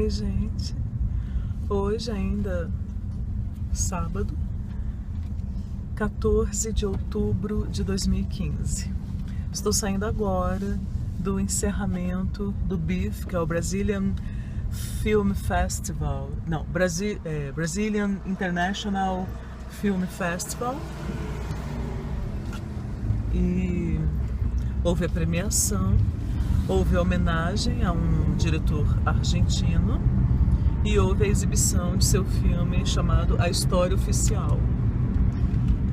Oi, gente. Hoje ainda sábado, 14 de outubro de 2015. Estou saindo agora do encerramento do BIF, que é o Brazilian Film Festival. Não, Brazilian International Film Festival. E houve a premiação, houve a homenagem a um diretor argentino e houve a exibição de seu filme chamado A História Oficial,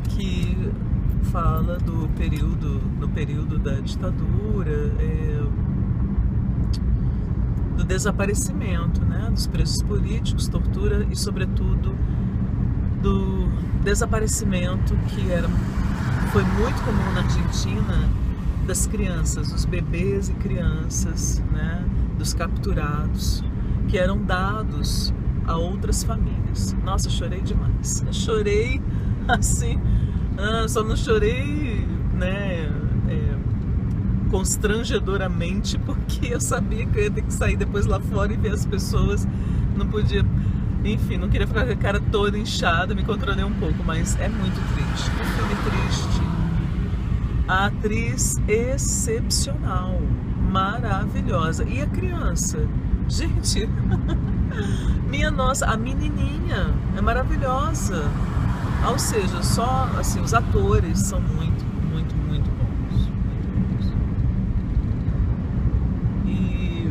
que fala do período da ditadura, do desaparecimento, né, dos presos políticos, tortura e, sobretudo, do desaparecimento que foi muito comum na Argentina, das crianças, os bebês e crianças, né, dos capturados, que eram dados a outras famílias. Nossa, eu chorei demais. Eu chorei assim, só não chorei, né, constrangedoramente, porque eu sabia que eu ia ter que sair depois lá fora e ver as pessoas. Não podia, enfim, não queria ficar com a cara toda inchada, me controlei um pouco, mas é muito triste. Um filme triste. A atriz excepcional, maravilhosa. E a criança? Gente, minha nossa, a menininha é maravilhosa. Ou seja, só assim, os atores são muito bons. E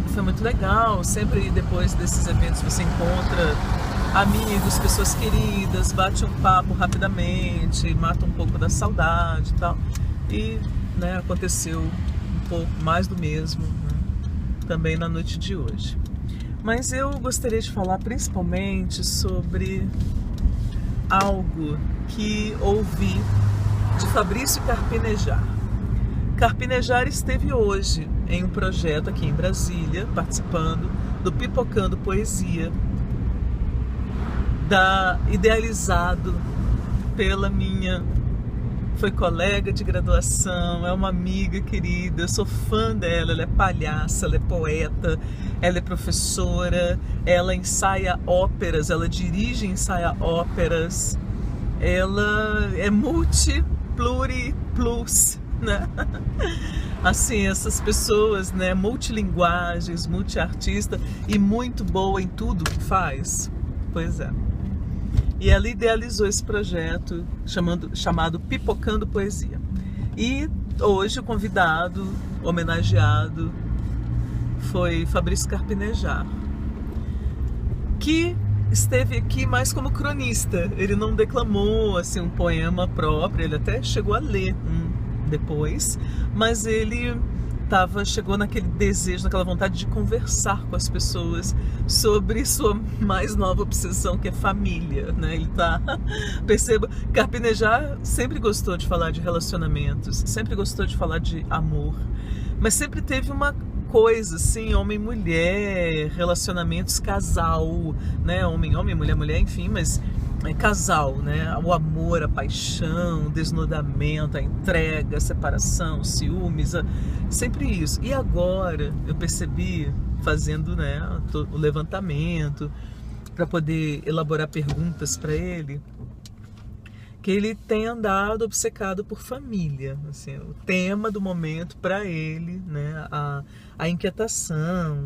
foi muito legal. Sempre depois desses eventos você encontra amigos, pessoas queridas, bate um papo rapidamente, mata um pouco da saudade e tal. E, né, aconteceu um pouco mais do mesmo, né, também na noite de hoje. Mas eu gostaria de falar principalmente sobre algo que ouvi de Fabrício Carpinejar. Carpinejar esteve hoje em um projeto aqui em Brasília, participando do Pipocando Poesia, idealizado pela foi colega de graduação, é uma amiga querida, eu sou fã dela, ela é palhaça, ela é poeta, ela é professora, ela ensaia óperas, ela dirige e ensaia óperas, ela é plus, né? Assim, essas pessoas, né, multilinguagens, multiartista e muito boa em tudo que faz. Pois é. E ela idealizou esse projeto chamado Pipocando Poesia. E hoje o convidado, homenageado, foi Fabrício Carpinejar, que esteve aqui mais como cronista. Ele não declamou assim, um poema próprio, ele até chegou a ler depois, mas ele chegou naquele desejo, naquela vontade de conversar com as pessoas sobre sua mais nova obsessão, que é família, né? Perceba, Carpinejar sempre gostou de falar de relacionamentos, sempre gostou de falar de amor, mas sempre teve uma coisa assim, homem-mulher, relacionamentos, casal, né? Homem, mulher, enfim, mas casal, né? O amor, a paixão, o desnudamento, a entrega, a separação, ciúmes, sempre isso. E agora eu percebi, fazendo, né, o levantamento para poder elaborar perguntas para ele, que ele tem andado obcecado por família, assim, o tema do momento para ele, né, a inquietação,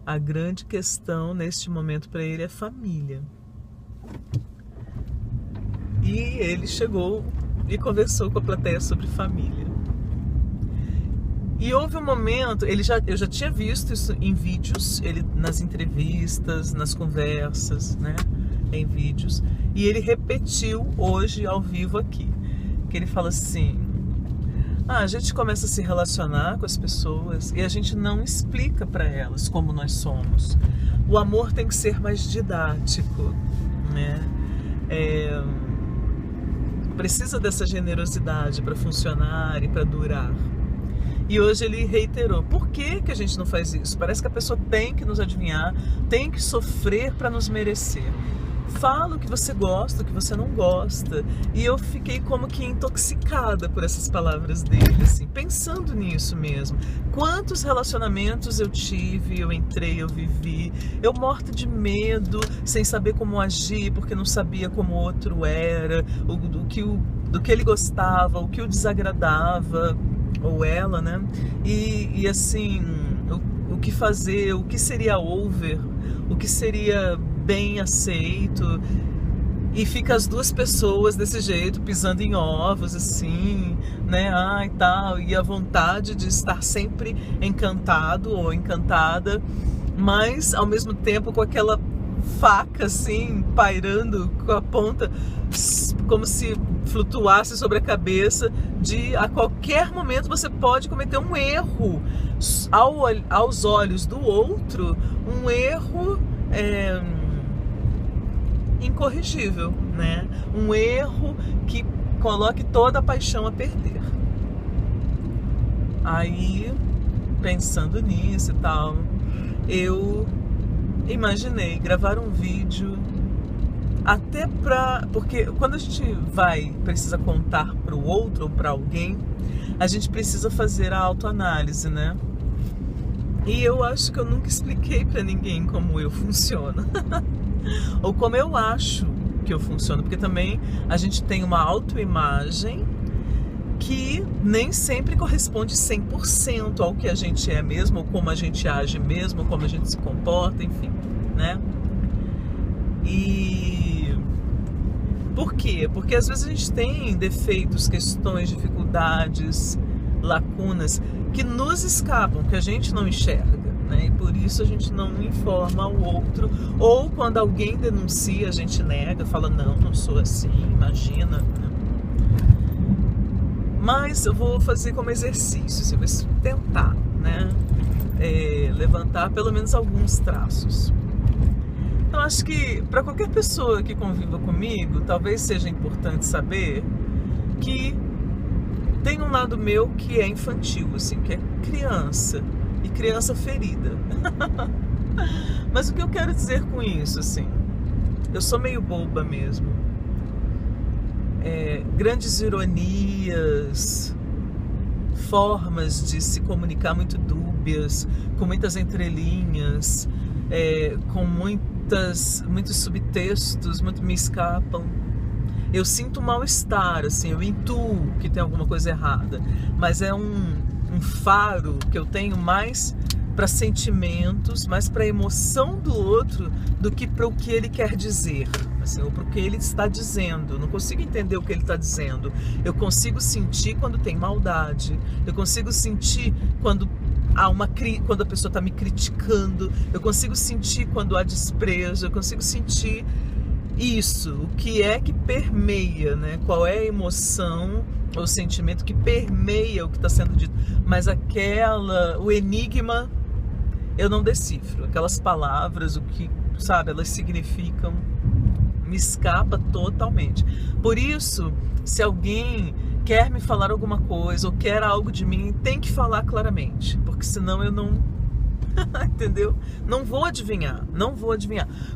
a grande questão neste momento para ele é família. E ele chegou e conversou com a plateia sobre família. E houve um momento, eu já tinha visto isso em vídeos, nas entrevistas, nas conversas, né, em vídeos, e ele repetiu hoje ao vivo aqui, que ele fala assim: a gente começa a se relacionar com as pessoas e a gente não explica para elas como nós somos. O amor tem que ser mais didático, né? Precisa dessa generosidade para funcionar e para durar. E hoje ele reiterou: por que a gente não faz isso? Parece que a pessoa tem que nos adivinhar, tem que sofrer para nos merecer. Fala o que você gosta, o que você não gosta. E eu fiquei como que intoxicada por essas palavras dele, assim, pensando nisso mesmo. Quantos relacionamentos eu tive, eu entrei, eu vivi, eu morta de medo, sem saber como agir, porque não sabia como o outro era, do que ele gostava, o que o desagradava, ou ela, né? E assim, o que fazer, o que seria over, o que seria bem aceito, e fica as duas pessoas desse jeito, pisando em ovos, assim, né, e tal, e a vontade de estar sempre encantado ou encantada, mas ao mesmo tempo com aquela faca, assim, pairando com a ponta, como se flutuasse sobre a cabeça, de a qualquer momento você pode cometer um erro, aos olhos do outro, um erro incorrigível, né? Um erro que coloque toda a paixão a perder. Aí, pensando nisso e tal, eu imaginei gravar um vídeo até porque quando a gente precisa contar para o outro ou para alguém, a gente precisa fazer a autoanálise, né? E eu acho que eu nunca expliquei para ninguém como eu funciono. Ou como eu acho que eu funciono, porque também a gente tem uma autoimagem que nem sempre corresponde 100% ao que a gente é mesmo, ou como a gente age mesmo, ou como a gente se comporta, enfim, né? E por quê? Porque às vezes a gente tem defeitos, questões, dificuldades, lacunas que nos escapam, que a gente não enxerga, né? E por isso a gente não informa o outro, ou quando alguém denuncia, a gente nega, fala, não sou assim, imagina, né? Mas eu vou fazer como exercício, eu vou tentar, né? Levantar pelo menos alguns traços. Então acho que para qualquer pessoa que conviva comigo, talvez seja importante saber que tem um lado meu que é infantil, assim, que é criança, e criança ferida. Mas o que eu quero dizer com isso, assim, eu sou meio boba mesmo. Grandes ironias, formas de se comunicar muito dúbias, com muitas entrelinhas, com muitos subtextos, muito me escapam. Eu sinto mal-estar, assim, eu intuo que tem alguma coisa errada, mas é um faro que eu tenho mais para sentimentos, mais para a emoção do outro do que para o que ele quer dizer, assim, ou para o que ele está dizendo. Eu não consigo entender o que ele está dizendo. Eu consigo sentir quando tem maldade, eu consigo sentir quando quando a pessoa está me criticando, eu consigo sentir quando há desprezo, eu consigo sentir isso, o que é que permeia, né? Qual é a emoção ou sentimento que permeia o que está sendo dito. Mas o enigma, eu não decifro. Aquelas palavras, o que, sabe, elas significam, me escapa totalmente. Por isso, se alguém quer me falar alguma coisa ou quer algo de mim, tem que falar claramente, porque senão eu não... entendeu? Não vou adivinhar.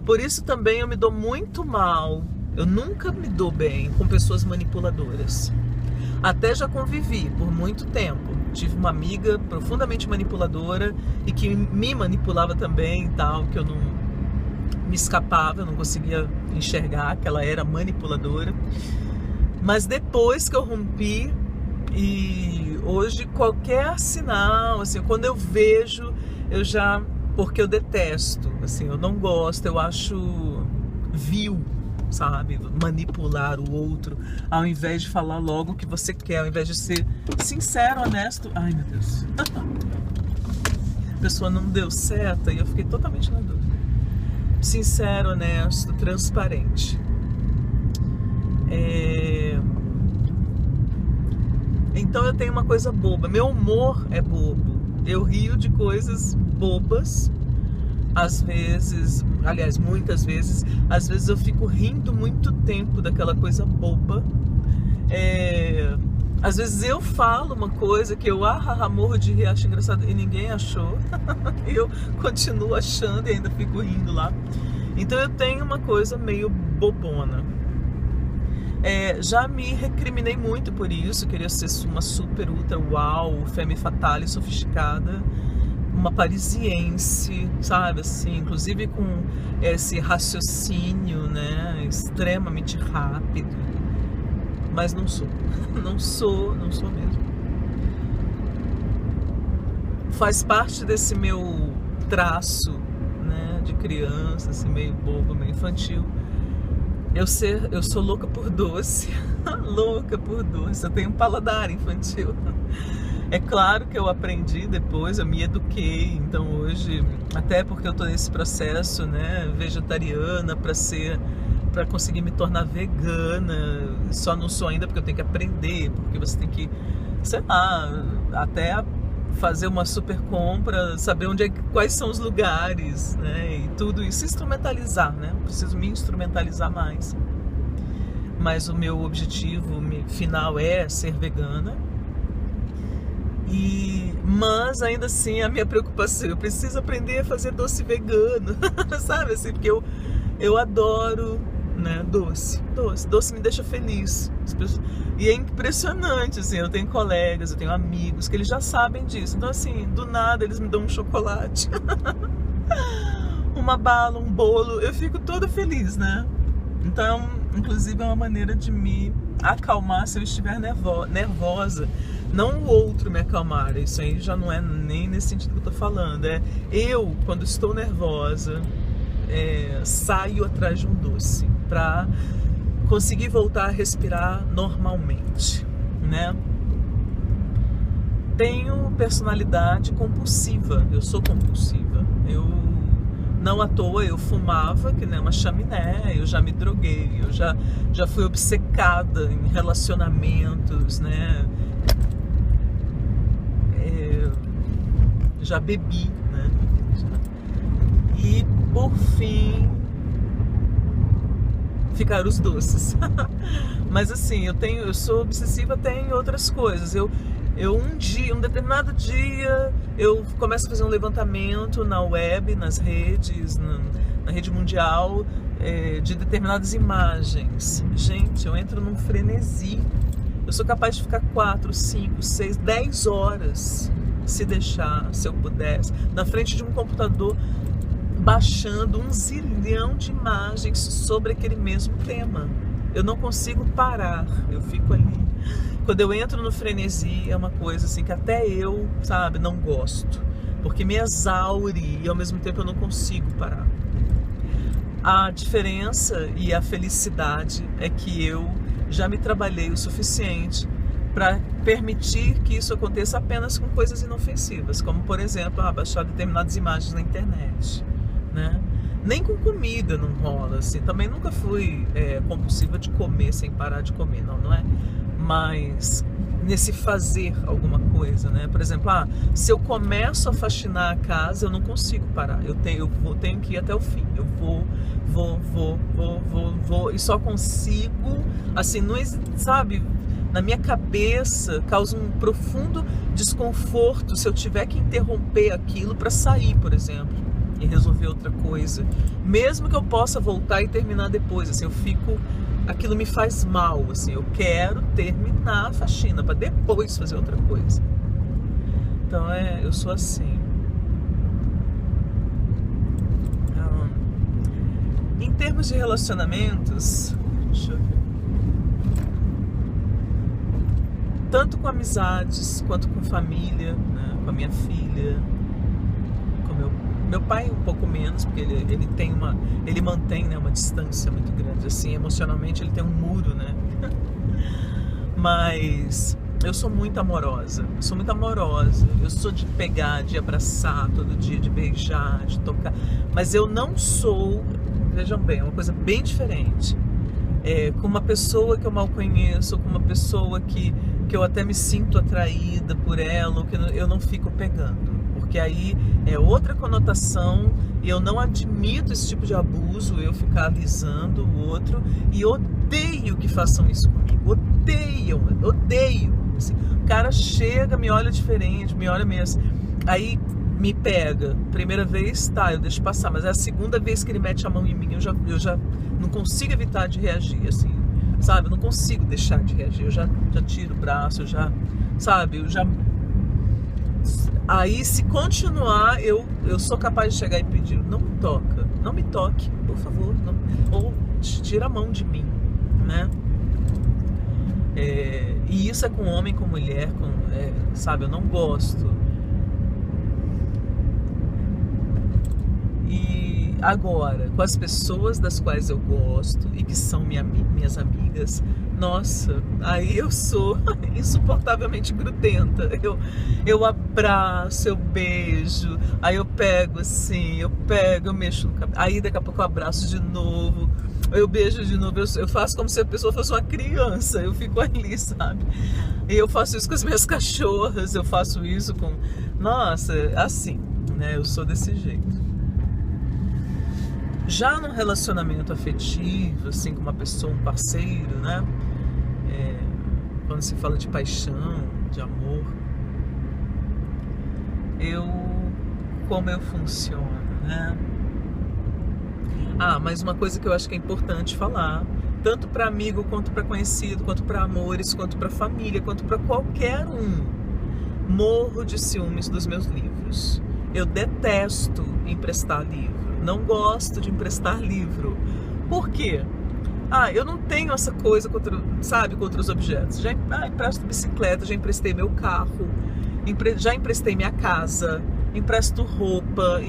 Por isso também eu me dou muito mal, eu nunca me dou bem com pessoas manipuladoras. Até já convivi por muito tempo. Tive uma amiga profundamente manipuladora e que me manipulava também e tal, que eu não me escapava, eu não conseguia enxergar que ela era manipuladora. Mas depois que eu rompi, e hoje qualquer sinal, assim, quando eu vejo, porque eu detesto, assim, eu não gosto, eu acho vil, sabe, manipular o outro, ao invés de falar logo o que você quer, ao invés de ser sincero, honesto. Ai, meu Deus. A pessoa não deu certo e eu fiquei totalmente na dúvida. Sincero, honesto, transparente. Então eu tenho uma coisa boba, meu humor é bobo, eu rio de coisas bobas, às vezes, aliás, muitas vezes, às vezes eu fico rindo muito tempo daquela coisa boba, às vezes eu falo uma coisa que eu morro de rir, acho engraçado e ninguém achou, eu continuo achando e ainda fico rindo lá. Então eu tenho uma coisa meio bobona. Já me recriminei muito por isso, queria ser uma super ultra uau, femme fatale, sofisticada, uma parisiense, sabe, assim, inclusive com esse raciocínio, né, extremamente rápido, mas não sou, não sou mesmo. Faz parte desse meu traço, né, de criança, assim, meio bobo, meio infantil. Eu sou louca por doce, louca por doce, eu tenho um paladar infantil. É claro que eu aprendi depois, eu me eduquei, então hoje, até porque eu tô nesse processo, né, vegetariana para conseguir me tornar vegana, só não sou ainda porque eu tenho que aprender, porque você tem que, sei lá, até fazer uma super compra, saber quais são os lugares, né, e tudo isso, instrumentalizar, né, preciso me instrumentalizar mais. Mas o meu objetivo final é ser vegana. Mas ainda assim a minha preocupação, eu preciso aprender a fazer doce vegano, sabe assim, porque eu adoro, né, doce me deixa feliz. E é impressionante, assim, eu tenho colegas, eu tenho amigos que eles já sabem disso, então assim, do nada eles me dão um chocolate, uma bala, um bolo, eu fico toda feliz, né? Então, inclusive é uma maneira de me acalmar se eu estiver nervosa. Não o outro me acalmar, isso aí já não é nem nesse sentido que eu tô falando. Eu, quando estou nervosa, saio atrás de um doce pra conseguir voltar a respirar normalmente, né? Tenho personalidade compulsiva, eu sou compulsiva. Não à toa eu fumava, que nem uma chaminé, eu já me droguei, eu já fui obcecada em relacionamentos, né? Já bebi, né? E por fim ficaram os doces. Mas assim, eu sou obsessiva até em outras coisas. Um determinado dia, eu começo a fazer um levantamento na web, nas redes, na rede mundial, de determinadas imagens. Gente, eu entro num frenesi. Eu sou capaz de ficar 4, 5, 6, 10 horas, se deixar, se eu pudesse, na frente de um computador, baixando 1 zilhão de imagens sobre aquele mesmo tema. Eu não consigo parar, eu fico ali. Quando eu entro no frenesi, é uma coisa assim que até eu, sabe, não gosto, porque me exaure e ao mesmo tempo eu não consigo parar. A diferença e a felicidade é que eu já me trabalhei o suficiente para permitir que isso aconteça apenas com coisas inofensivas, como por exemplo, baixar determinadas imagens na internet, né? Nem com comida não rola, assim. Também nunca fui compulsiva de comer sem parar de comer, não é? Mas nesse fazer alguma coisa, né? Por exemplo, se eu começo a faxinar a casa, eu não consigo parar. Eu tenho que ir até o fim. Eu vou e só consigo, assim, não, sabe? Na minha cabeça causa um profundo desconforto se eu tiver que interromper aquilo para sair, por exemplo, e resolver outra coisa, mesmo que eu possa voltar e terminar depois, assim, aquilo me faz mal, assim, eu quero terminar a faxina para depois fazer outra coisa. Então eu sou assim. Em termos de relacionamentos, deixa eu ver, tanto com amizades quanto com família, né, com a minha filha, com meu pai um pouco menos, porque ele mantém, né, uma distância muito grande, assim, emocionalmente ele tem um muro, né? Mas eu sou muito amorosa, eu sou de pegar, de abraçar todo dia, de beijar, de tocar, mas eu não sou, vejam bem, é uma coisa bem diferente, com uma pessoa que eu mal conheço, ou com uma pessoa que eu até me sinto atraída por ela, ou que eu não fico pegando, porque aí é outra conotação, e eu não admito esse tipo de abuso, eu ficar alisando o outro, e odeio que façam isso comigo, odeio, assim, o cara chega, me olha diferente, me olha mesmo, aí me pega, primeira vez, tá, eu deixo passar, mas é a segunda vez que ele mete a mão em mim, eu já não consigo evitar de reagir, assim, sabe? Eu não consigo deixar de reagir, eu já tiro o braço, sabe? Aí, se continuar, eu sou capaz de chegar e pedir, não me toca, não me toque, por favor, não, ou tira a mão de mim, né? E isso é com homem, com mulher, sabe? Eu não gosto. E agora, com as pessoas das quais eu gosto e que são minhas amigas, nossa, aí eu sou insuportavelmente grudenta. Eu abraço, eu beijo, aí eu pego assim, eu mexo no cabelo, aí daqui a pouco eu abraço de novo, eu beijo de novo, eu faço como se a pessoa fosse uma criança, eu fico ali, sabe? E eu faço isso com as minhas cachorras, eu faço isso com... Nossa, assim, né? Eu sou desse jeito. Já num relacionamento afetivo, assim, com uma pessoa, um parceiro, né? Quando se fala de paixão, de amor, como eu funciono, né? Mas uma coisa que eu acho que é importante falar, tanto para amigo, quanto para conhecido, quanto para amores, quanto para família, quanto para qualquer um, morro de ciúmes dos meus livros. Eu detesto emprestar livro. Não gosto de emprestar livro. Por quê? Eu não tenho essa coisa contra os objetos. Já empresto bicicleta, já emprestei meu carro, já emprestei minha casa, empresto roupa,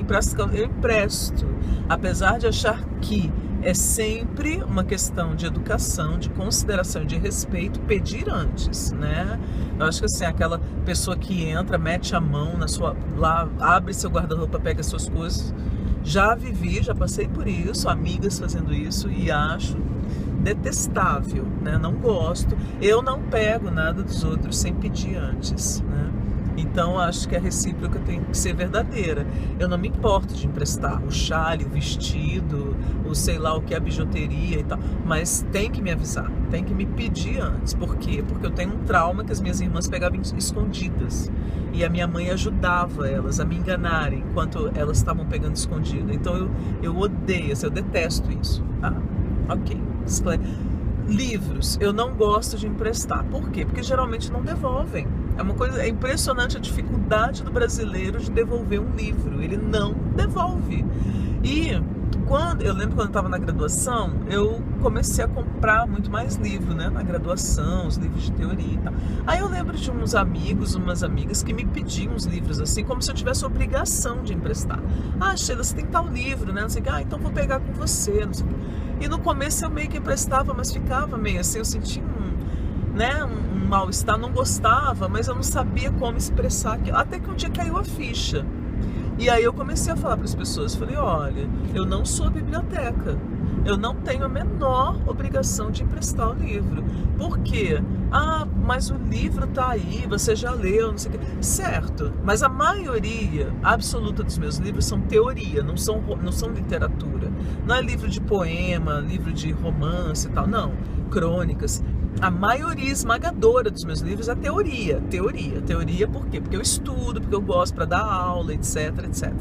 eu empresto. Apesar de achar que é sempre uma questão de educação, de consideração, de respeito, pedir antes, né? Eu acho que assim, aquela pessoa que entra, mete a mão lá, abre seu guarda-roupa, pega suas coisas. Já passei por isso, amigas fazendo isso, e acho detestável, né? Não gosto. Eu não pego nada dos outros sem pedir antes, né? Então acho que a recíproca tem que ser verdadeira. Eu não me importo de emprestar o chale, o vestido, o sei lá o que, a bijuteria e tal, mas tem que me avisar, tem que me pedir antes. Por quê? Porque eu tenho um trauma que as minhas irmãs pegavam escondidas e a minha mãe ajudava elas a me enganarem enquanto elas estavam pegando escondida. Então eu odeio, eu detesto isso. Ok. Livros, eu não gosto de emprestar. Por quê? Porque geralmente não devolvem. É impressionante a dificuldade do brasileiro de devolver um livro. Ele não devolve. E eu lembro quando eu estava na graduação, eu comecei a comprar muito mais livro, né? Na graduação, os livros de teoria e tal. Aí eu lembro de uns amigos, umas amigas que me pediam uns livros assim, como se eu tivesse obrigação de emprestar. Sheila, você tem tal livro, né? Não sei o que. Então vou pegar com você, não sei o que. E no começo eu meio que emprestava, mas ficava meio assim, eu sentia um mal-estar, não gostava, mas eu não sabia como expressar aquilo. Até que um dia caiu a ficha. E aí eu comecei a falar para as pessoas, falei, olha, eu não sou a biblioteca, eu não tenho a menor obrigação de emprestar o livro. Por quê? Mas o livro tá aí, você já leu, não sei o quê. Certo, mas a maioria absoluta dos meus livros são teoria, não são literatura. Não é livro de poema, livro de romance e tal, não, crônicas. A maioria esmagadora dos meus livros é teoria. Teoria por quê? Porque eu estudo, porque eu gosto para dar aula, etc, etc.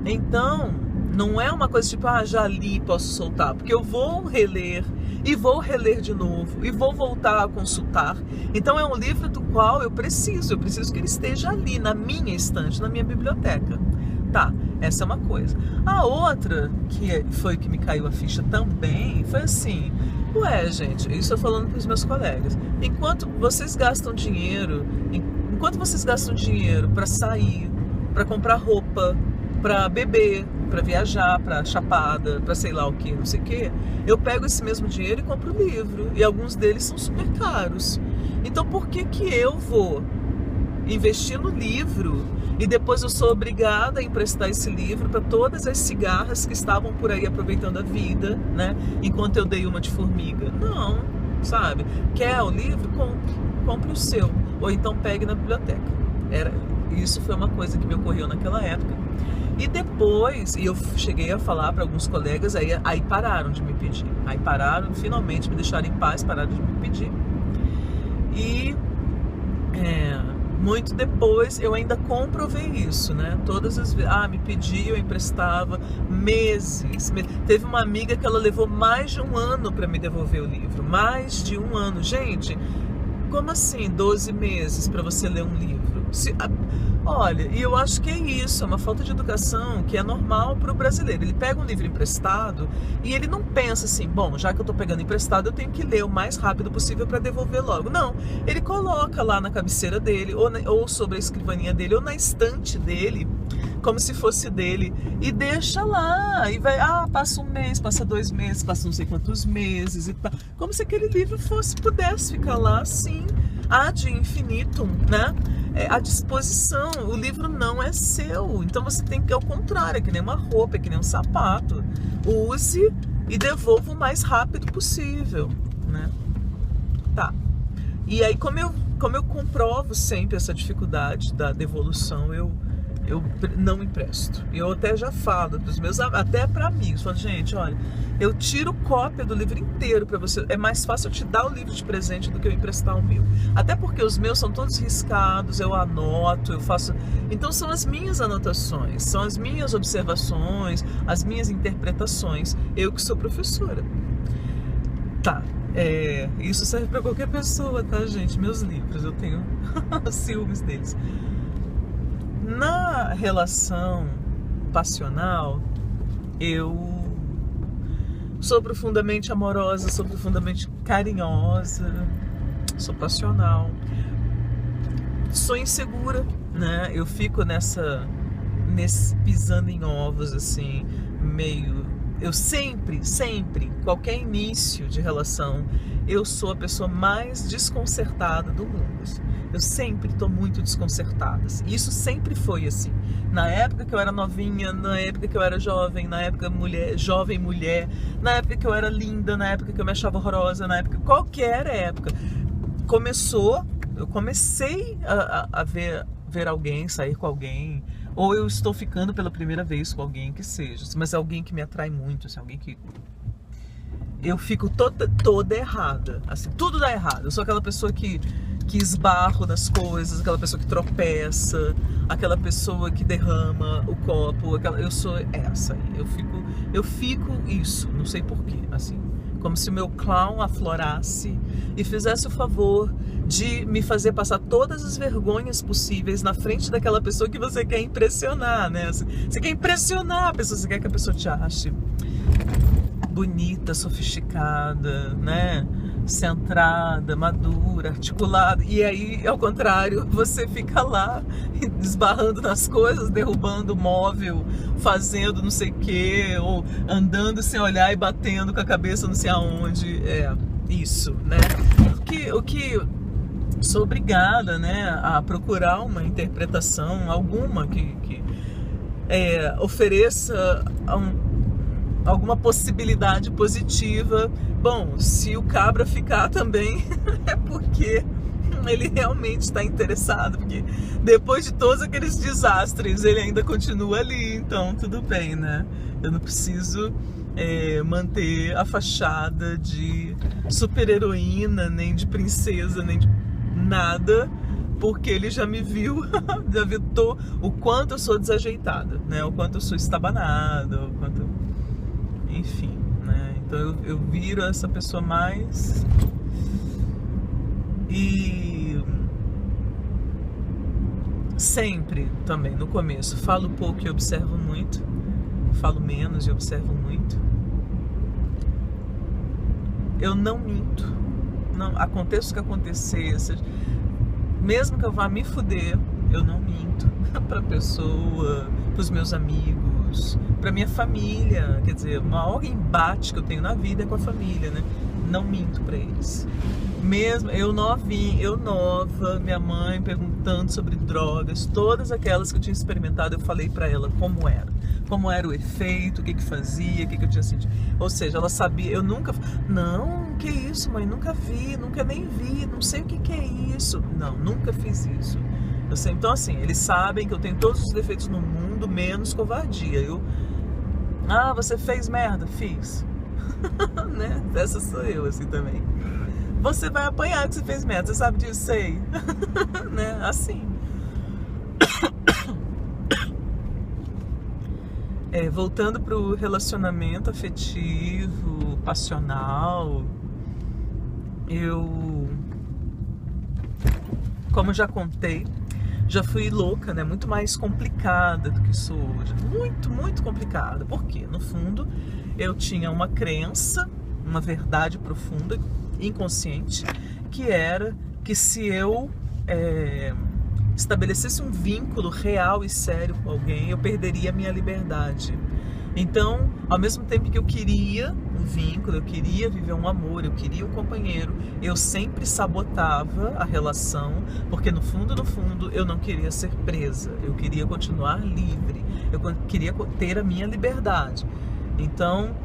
Então, não é uma coisa tipo, já li, posso soltar. Porque eu vou reler, e vou reler de novo, e vou voltar a consultar. Então é um livro do qual eu preciso que ele esteja ali, na minha estante, na minha biblioteca. Tá, essa é uma coisa. A outra, que foi que me caiu a ficha também, foi assim, gente, isso eu falando para os meus colegas, enquanto vocês gastam dinheiro para sair, para comprar roupa, para beber, para viajar, para chapada, para sei lá o que, não sei o que, eu pego esse mesmo dinheiro e compro livro, e alguns deles são super caros. Então por que eu vou investir no livro e depois eu sou obrigada a emprestar esse livro para todas as cigarras que estavam por aí aproveitando a vida, né? Enquanto eu dei uma de formiga? Não, sabe? Quer o livro? Compre o seu, ou então pegue na biblioteca. Isso foi uma coisa que me ocorreu naquela época. E depois, eu cheguei a falar para alguns colegas, aí pararam de me pedir. Aí pararam, finalmente me deixaram em paz, pararam de me pedir. E Muito depois eu ainda comprovei isso, né? Todas as vezes, me pedia, eu emprestava meses. Teve uma amiga que ela levou mais de um ano para me devolver o livro, mais de um ano. Gente, como assim 12 meses para você ler um livro? Olha, e eu acho que é isso, é uma falta de educação que é normal para o brasileiro. Ele pega um livro emprestado e ele não pensa assim, bom, já que eu estou pegando emprestado, eu tenho que ler o mais rápido possível para devolver logo. Não, ele coloca lá na cabeceira dele, ou sobre a escrivaninha dele, ou na estante dele, como se fosse dele, e deixa lá, e vai, passa um mês, passa 2 meses, passa não sei quantos meses, e como se aquele livro pudesse ficar lá assim, ad infinitum, né? À disposição. O livro não é seu, então você tem que, ao contrário, é que nem uma roupa, é que nem um sapato, use e devolva o mais rápido possível, né? Tá. E aí, como eu comprovo sempre essa dificuldade da devolução, eu não empresto. Eu até já falo para os meus, até para amigos, falo, gente, olha, eu tiro cópia do livro inteiro para você. É mais fácil eu te dar o livro de presente do que eu emprestar o meu. Até porque os meus são todos riscados, eu anoto, eu faço. Então são as minhas anotações, são as minhas observações, as minhas interpretações. Eu que sou professora. Tá. Isso serve para qualquer pessoa, tá, gente? Meus livros, eu tenho ciúmes deles. Na relação passional, eu sou profundamente amorosa, sou profundamente carinhosa, sou passional, sou insegura, né? Eu fico nesse pisando em ovos, assim, meio... Eu sempre, qualquer início de relação, eu sou a pessoa mais desconcertada do mundo. Assim. Eu sempre estou muito desconcertada. Assim. Isso sempre foi assim. Na época que eu era novinha, na época que eu era jovem, na época jovem mulher, na época que eu era linda, na época que eu me achava horrorosa, na época, qualquer época. Eu comecei a ver alguém, sair com alguém, ou eu estou ficando pela primeira vez com alguém que seja, mas alguém que me atrai muito, assim, alguém que eu fico toda errada, assim, tudo dá errado. Eu sou aquela pessoa que esbarro nas coisas, aquela pessoa que tropeça, aquela pessoa que derrama o copo, eu sou essa aí. Eu fico isso, não sei porquê, assim, como se o meu clown aflorasse e fizesse o favor de me fazer passar todas as vergonhas possíveis na frente daquela pessoa que você quer impressionar, né? Você quer impressionar a pessoa, você quer que a pessoa te ache bonita, sofisticada, né? Centrada, madura, articulada. E aí, ao contrário, você fica lá esbarrando nas coisas, derrubando o móvel, fazendo não sei o quê, ou andando sem olhar e batendo com a cabeça não sei aonde. Isso, né? O que sou obrigada, né, a procurar uma interpretação alguma que ofereça alguma possibilidade positiva. Bom, se o cabra ficar também é porque ele realmente está interessado, porque depois de todos aqueles desastres ele ainda continua ali, então tudo bem, né? Eu não preciso manter a fachada de super-heroína, nem de princesa, nem de nada, porque ele já me viu, já viu o quanto eu sou desajeitada, né? O quanto eu sou estabanada, o quanto... Enfim, né? Então eu viro essa pessoa mais... E sempre também, no começo, falo pouco e observo muito, falo menos e observo muito. Eu não minto, não, aconteça o que acontecer, mesmo que eu vá me fuder, eu não minto pra pessoa, pros meus amigos, pra minha família. Quer dizer, o maior embate que eu tenho na vida é com a família, né? Não minto pra eles. Mesmo eu nova, minha mãe perguntando sobre drogas, todas aquelas que eu tinha experimentado, eu falei pra ela como era o efeito, o que fazia, o que eu tinha sentido. Ou seja, ela sabia, eu nunca... Não, que isso, mãe? Nunca vi, nunca nem vi, não sei o que é isso. Não, nunca fiz isso. Eu sei, então assim, eles sabem que eu tenho todos os defeitos no mundo, menos covardia. Você fez merda? Fiz. Né? Essa sou eu, assim, também. Você vai apanhar que você fez merda, você sabe disso? Sei. Né? Assim. Voltando para o relacionamento afetivo, passional, eu, como eu já contei, já fui louca, né? Muito mais complicada do que sou hoje. Muito, muito complicada. Por quê? No fundo, eu tinha uma crença, uma verdade profunda, inconsciente, que era que se eu estabelecesse um vínculo real e sério com alguém, eu perderia a minha liberdade. Então, ao mesmo tempo que eu queria um vínculo, eu queria viver um amor, eu queria um companheiro, eu sempre sabotava a relação, porque no fundo, eu não queria ser presa, eu queria continuar livre, eu queria ter a minha liberdade. Então,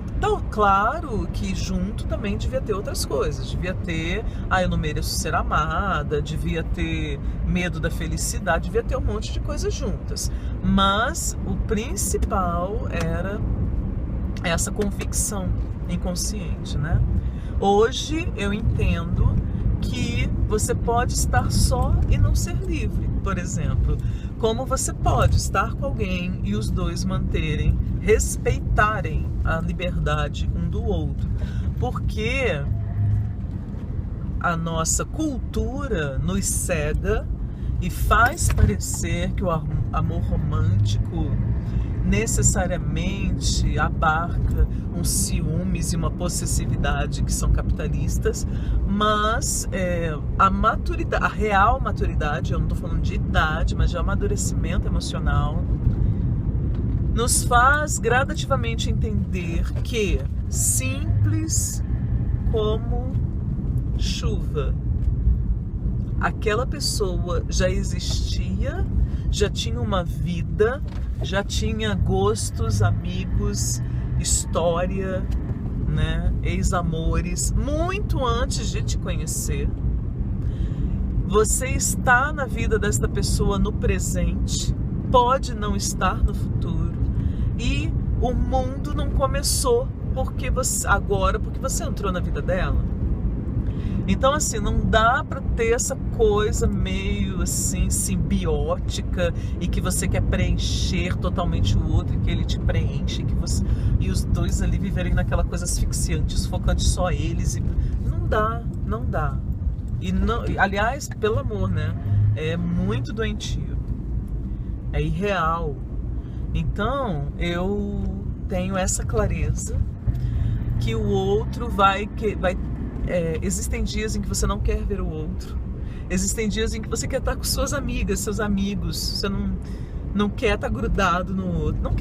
claro que junto também devia ter outras coisas, devia ter, eu não mereço ser amada, devia ter medo da felicidade, devia ter um monte de coisas juntas, mas o principal era essa convicção inconsciente, né? Hoje eu entendo que você pode estar só e não ser livre, por exemplo, como você pode estar com alguém e os dois respeitarem a liberdade um do outro, porque a nossa cultura nos cega e faz parecer que o amor romântico necessariamente abarca uns ciúmes e uma possessividade que são capitalistas, mas a maturidade, a real maturidade, eu não estou falando de idade, mas de amadurecimento emocional, nos faz gradativamente entender que simples como chuva, aquela pessoa já existia, já tinha uma vida, já tinha gostos, amigos, história, né, ex-amores, muito antes de te conhecer. Você está na vida desta pessoa no presente, pode não estar no futuro, e o mundo não começou porque você entrou na vida dela. Então, assim, não dá para ter essa coisa meio assim simbiótica e que você quer preencher totalmente o outro e que ele te preenche, e os dois ali viverem naquela coisa asfixiante, sufocante só eles. Não dá. E não, aliás, pelo amor, né? É muito doentio. É irreal. Então, eu tenho essa clareza que o outro existem dias em que você não quer ver o outro. Existem dias em que você quer estar com suas amigas, seus amigos. Você não quer estar grudado no outro. Não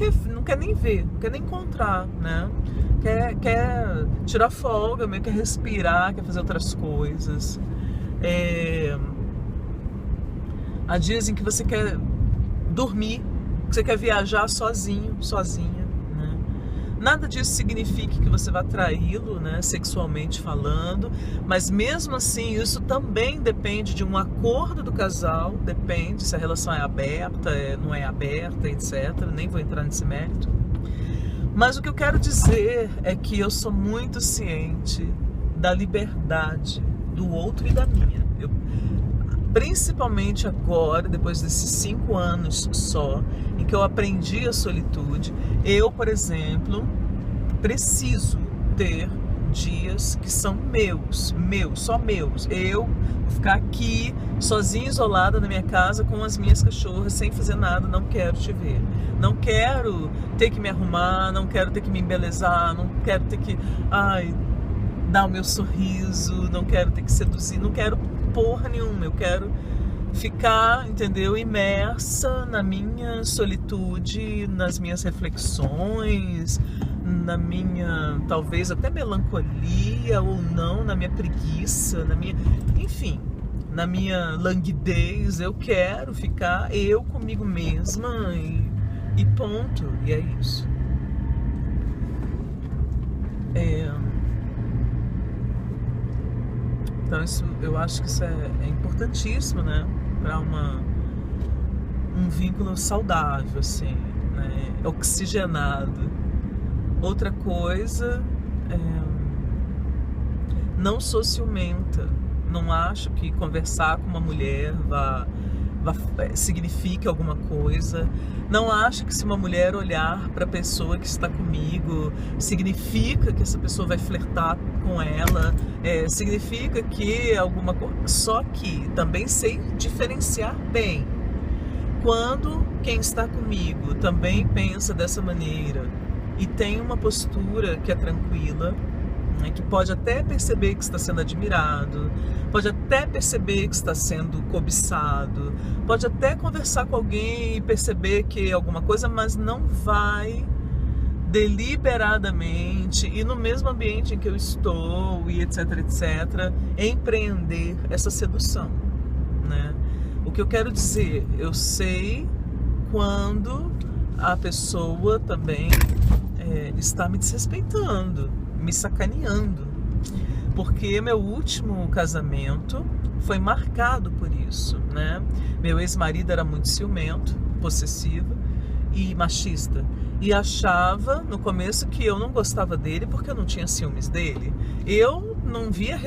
quer nem ver, não quer nem encontrar, né? Quer tirar folga, meio quer respirar, quer fazer outras coisas. Há dias em que você quer dormir, que você quer viajar sozinho, sozinha. Nada disso significa que você vai traí-lo, né, sexualmente falando, mas mesmo assim isso também depende de um acordo do casal, depende se a relação é aberta, não é aberta, etc. Nem vou entrar nesse mérito. Mas o que eu quero dizer é que eu sou muito ciente da liberdade do outro e da minha. Principalmente agora, depois desses 5 anos só, em que eu aprendi a solitude, eu, por exemplo, preciso ter dias que são meus, só meus. Eu vou ficar aqui, sozinha, isolada na minha casa, com as minhas cachorras, sem fazer nada, não quero te ver. Não quero ter que me arrumar, não quero ter que me embelezar, não quero ter que dar o meu sorriso, não quero ter que seduzir, não quero porra nenhuma, eu quero ficar, entendeu, imersa na minha solitude, nas minhas reflexões, na minha, talvez até melancolia ou não, na minha preguiça, enfim, na minha languidez. Eu quero ficar eu comigo mesma e ponto, e é isso. Então eu acho que isso é importantíssimo, né? Para um vínculo saudável, assim, né? Oxigenado. Outra coisa, não sou ciumenta. Não acho que conversar com uma mulher signifique alguma coisa. Não acho que se uma mulher olhar para a pessoa que está comigo, significa que essa pessoa vai flertar com ela, significa que alguma coisa. Só que também sei diferenciar bem. Quando quem está comigo também pensa dessa maneira e tem uma postura que é tranquila, né, que pode até perceber que está sendo admirado, pode até perceber que está sendo cobiçado, pode até conversar com alguém e perceber que é alguma coisa, mas não vai deliberadamente e no mesmo ambiente em que eu estou e etc, etc, empreender essa sedução, né? O que eu quero dizer, eu sei quando a pessoa também está me desrespeitando, me sacaneando, porque meu último casamento foi marcado por isso, né? Meu ex-marido era muito ciumento, possessivo e machista, e achava no começo que eu não gostava dele porque eu não tinha ciúmes dele. Eu não via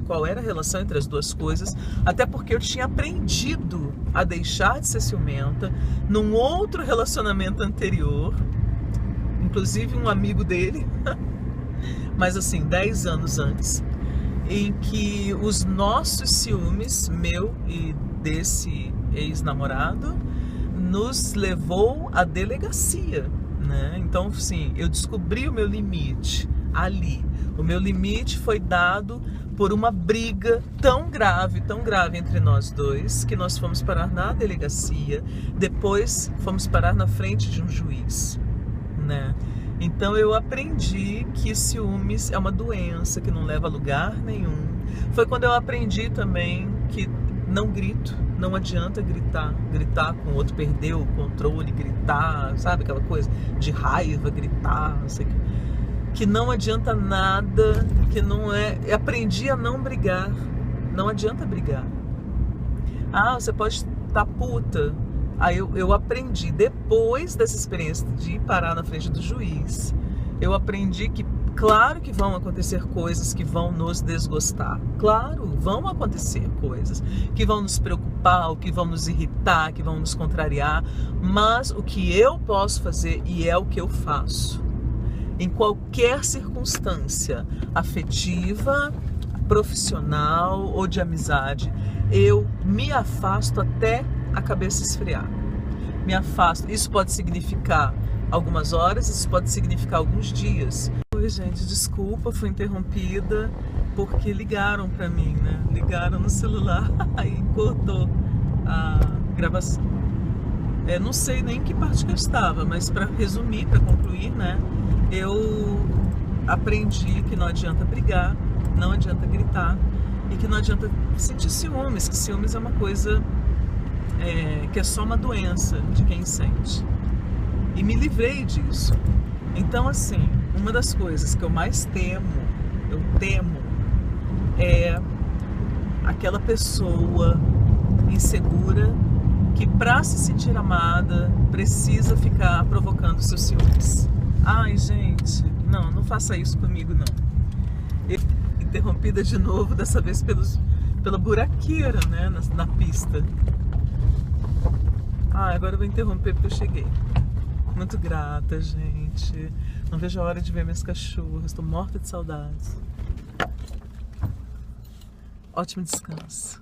qual era a relação entre as duas coisas, até porque eu tinha aprendido a deixar de ser ciumenta num outro relacionamento anterior, inclusive um amigo dele, mas assim, 10 anos antes, em que os nossos ciúmes, meu e desse ex-namorado, nos levou à delegacia, né? Então, sim, eu descobri o meu limite ali. O meu limite foi dado por uma briga tão grave entre nós dois, que nós fomos parar na delegacia, depois fomos parar na frente de um juiz, né? Então eu aprendi que ciúmes é uma doença que não leva a lugar nenhum. Foi quando eu aprendi também que não grito, não adianta gritar com o outro, perder o controle, gritar, sabe aquela coisa de raiva, gritar, não sei o que não adianta nada, que não é... Eu aprendi a não brigar, não adianta brigar. Ah, você pode estar puta. Aí eu aprendi, depois dessa experiência de parar na frente do juiz, eu aprendi que, claro que vão acontecer coisas que vão nos desgostar. Claro, vão acontecer coisas que vão nos preocupar, que vão nos irritar, que vão nos contrariar. Mas o que eu posso fazer, e é o que eu faço, em qualquer circunstância afetiva, profissional ou de amizade, eu me afasto até a cabeça esfriar. Me afasto. Isso pode significar algumas horas, isso pode significar alguns dias. Oi, gente, desculpa, fui interrompida porque ligaram para mim, né? Ligaram no celular e cortou a gravação. Não sei nem em que parte que eu estava, mas para resumir, para concluir, né? Eu aprendi que não adianta brigar, não adianta gritar e que não adianta sentir ciúmes, que ciúmes é uma coisa que é só uma doença de quem sente. E me livrei disso. Então, assim, uma das coisas que eu mais temo, é aquela pessoa insegura que, para se sentir amada, precisa ficar provocando seus ciúmes. Ai, gente, não faça isso comigo, não. Interrompida de novo, dessa vez pela buraqueira, né, na pista. Agora eu vou interromper porque eu cheguei. Muito grata, gente. Não vejo a hora de ver minhas cachorras. Estou morta de saudades. Ótimo descanso.